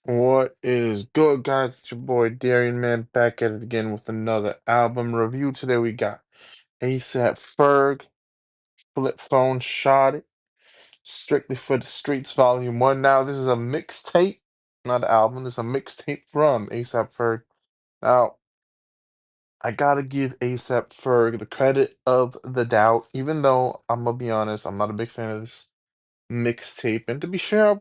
What is good, guys? It's your boy Darian Man back at it again with another album review. Today we got ASAP Ferg, Flip Phone Shot It, Strictly for the Streets Volume 1. Now, this is a mixtape, not an album. This is a mixtape from ASAP Ferg. Now, I gotta give ASAP Ferg the credit of the doubt, even though I'm gonna be honest, I'm not a big fan of this mixtape. And to be fair,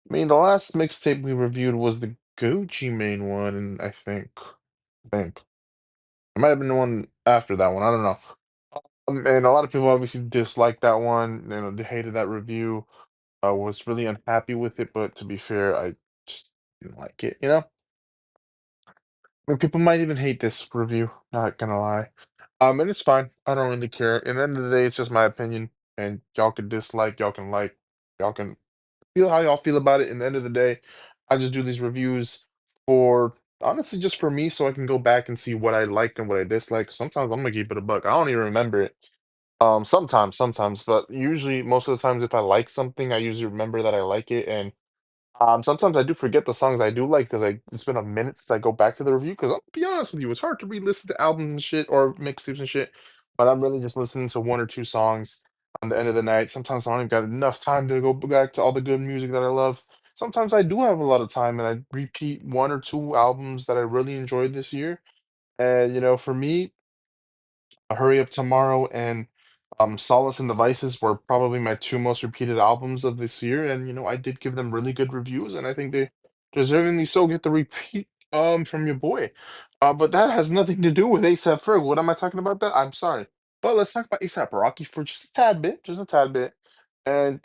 I mean, the last mixtape we reviewed was the Gucci Mane one, and I think it might have been the one after that one. I don't know. And a lot of people obviously disliked that one. They hated that review. I was really unhappy with it, but to be fair, I just didn't like it. I mean, people might even hate this review. Not gonna lie. And it's fine. I don't really care. At the end of the day, it's just my opinion, and y'all can dislike, y'all can like, y'all can feel how y'all feel about it. In the end of the day, I just do these reviews for honestly just for me, so I can go back and see what I liked and what I disliked. Sometimes I'm gonna keep it a buck. I don't even remember it. Sometimes, but usually most of the times, if I like something, I usually remember that I like it, and sometimes I do forget the songs I do like because it's been a minute since I go back to the review. Because I'll be honest with you, it's hard to re-listen to albums and shit or mixtapes and shit. But I'm really just listening to one or two songs on the end of the night. Sometimes I don't even got enough time to go back to all the good music that I love. Sometimes I do have a lot of time and I repeat one or two albums that I really enjoyed this year. And for me, Hurry Up Tomorrow and Solace and the Vices were probably my two most repeated albums of this year, and I did give them really good reviews, and I think they deservingly so get the repeat from your boy. But that has nothing to do with ASAP Ferg. What am I talking about that? I'm sorry. But let's talk about ASAP Rocky for just a tad bit, just a tad bit. And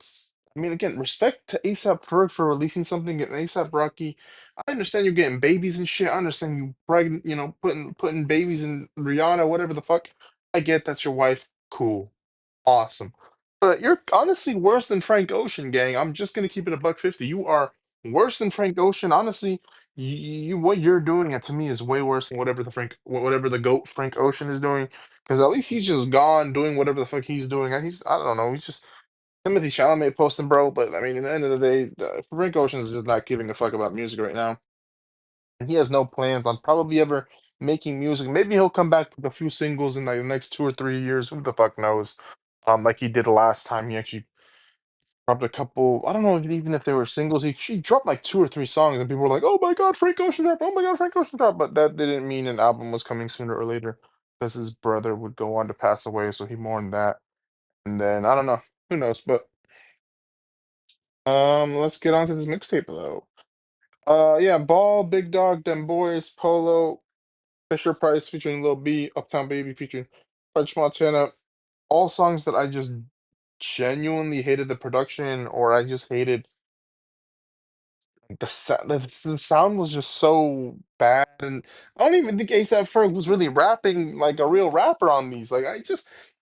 I mean, again, respect to ASAP Ferg for releasing something, and ASAP Rocky. I understand you're getting babies and shit. I understand you pregnant, putting babies in Rihanna, whatever the fuck. I get that's your wife. Cool. Awesome. But you're honestly worse than Frank Ocean, gang. I'm just gonna keep it a buck 50. You are worse than Frank Ocean. Honestly, what you're doing, and to me, is way worse than whatever the goat Frank Ocean is doing. Because at least he's just gone doing whatever the fuck he's doing. And I don't know. He's just Timothy Chalamet posting, bro. But I mean, at the end of the day, Frank Ocean is just not giving a fuck about music right now. And he has no plans on probably ever making music. Maybe he'll come back with a few singles in like the next 2 or 3 years. Who the fuck knows? Like he did last time. He actually dropped a couple. I don't know even if they were singles. She dropped like two or three songs, and people were like, "Oh my god, Frank Ocean dropped! Oh my god, Frank Ocean dropped!" But that didn't mean an album was coming sooner or later, because his brother would go on to pass away, so he mourned that. And then I don't know. Who knows? But let's get on to this mixtape though. Yeah, Ball, Big Dog, Them Boys, Polo, Fisher Price featuring Lil B, Uptown Baby featuring French Montana. All songs that I just genuinely hated the production, or I just hated the sound was just so bad, and I don't even think ASAP Ferg was really rapping like a real rapper on these. Like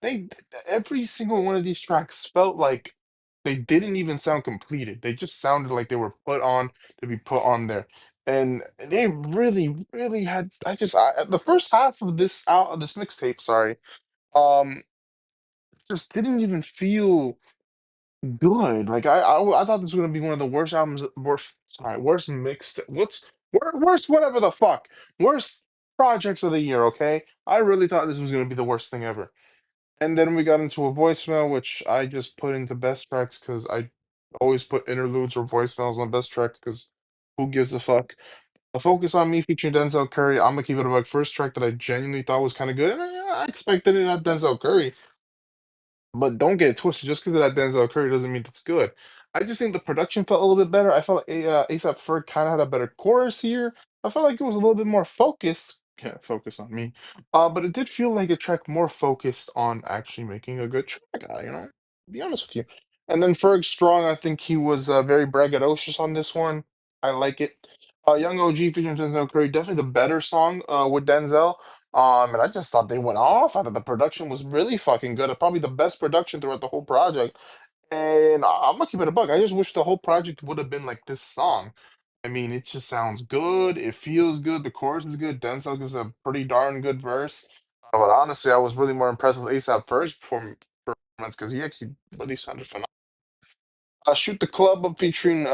they every single one of these tracks felt like they didn't even sound completed. They just sounded like they were put on to be put on there. And they really, really had. The first half of this mixtape, sorry, um, just didn't even feel good. Like I thought this was gonna be one of the worst albums, worst mixed. Worst whatever the fuck, worst projects of the year. Okay, I really thought this was gonna be the worst thing ever. And then we got into a voicemail, which I just put into best tracks because I always put interludes or voicemails on best tracks because who gives a fuck? A Focus on Me featuring Denzel Curry. I'm gonna keep it about first track that I genuinely thought was kind of good, and I expected it at Denzel Curry. But don't get it twisted. Just because of that Denzel Curry doesn't mean it's good. I just think the production felt a little bit better. I felt like ASAP Ferg kind of had a better chorus here. I felt like it was a little bit more focused. Yeah, focus on me. But it did feel like a track more focused on actually making a good track. Be honest with you. And then Ferg Strong, I think he was very braggadocious on this one. I like it. Young OG featuring Denzel Curry, definitely the better song with Denzel. And I just thought they went off. I thought the production was really fucking good. Probably the best production throughout the whole project. And I'm gonna keep it a buck. I just wish the whole project would have been like this song. I mean, it just sounds good. It feels good. The chorus is good. Denzel gives a pretty darn good verse. But honestly, I was really more impressed with ASAP first performance because he actually really sounded phenomenal. Shoot the Club up featuring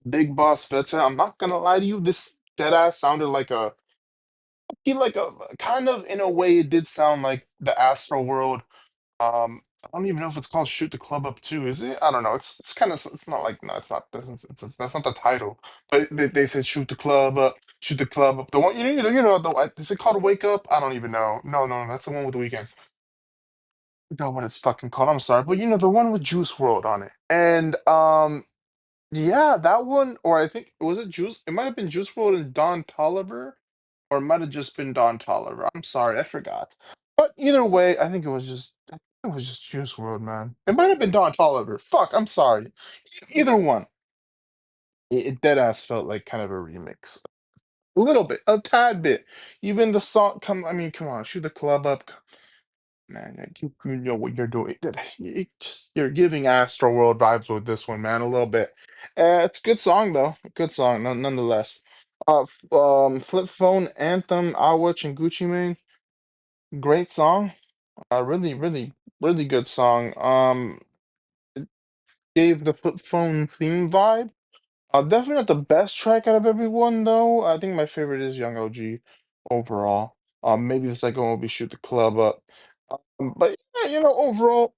Big Boss Vetta. I'm not gonna lie to you, this dead ass sounded like a he like a kind of in a way it did sound like the Astro World. I don't even know if it's called Shoot the Club Up too, is it? I don't know. It's kind of it's not like no, it's not that's not the title. But they said Shoot the Club Up, Shoot the Club Up. The one you know the is it called Wake Up? I don't even know. No, no, that's the one with the weekend. I don't know what it's fucking called. I'm sorry, but the one with Juice World on it. And yeah, that one, or I think was it Juice? It might have been Juice World and Don Tolliver, or it might have just been Don Tolliver. I'm sorry, I forgot. But either way, I think it was just Juice World, man. It might have been Don Tolliver. Fuck, I'm sorry. Either one. It dead ass felt like kind of a remix. A little bit, a tad bit. Even the song I mean, come on, shoot the club up. Man, like, you know what you're doing. You're giving Astro World vibes with this one, man, a little bit. It's a good song though. Good song, nonetheless. Flip Phone Anthem, Awatch and Gucci Mane. Great song. Really, really, really good song. Gave the Flip Phone theme vibe. Definitely not the best track out of everyone though. I think my favorite is Young OG overall. Maybe the second one will be Shoot the Club Up. But yeah, overall.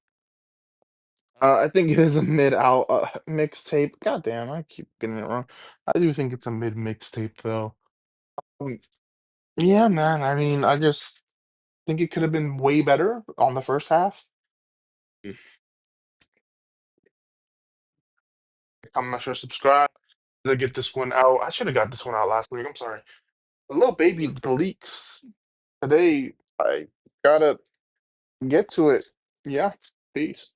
I think it is a mid out mixtape. God damn, I keep getting it wrong. I do think it's a mid mixtape though. Um, yeah, man. I mean, I just think it could have been way better on the first half. Mm. Comment, sure, subscribe to get this one out. I should have got this one out last week. I'm sorry. A little baby the leaks today. I gotta get to it. Yeah. Peace.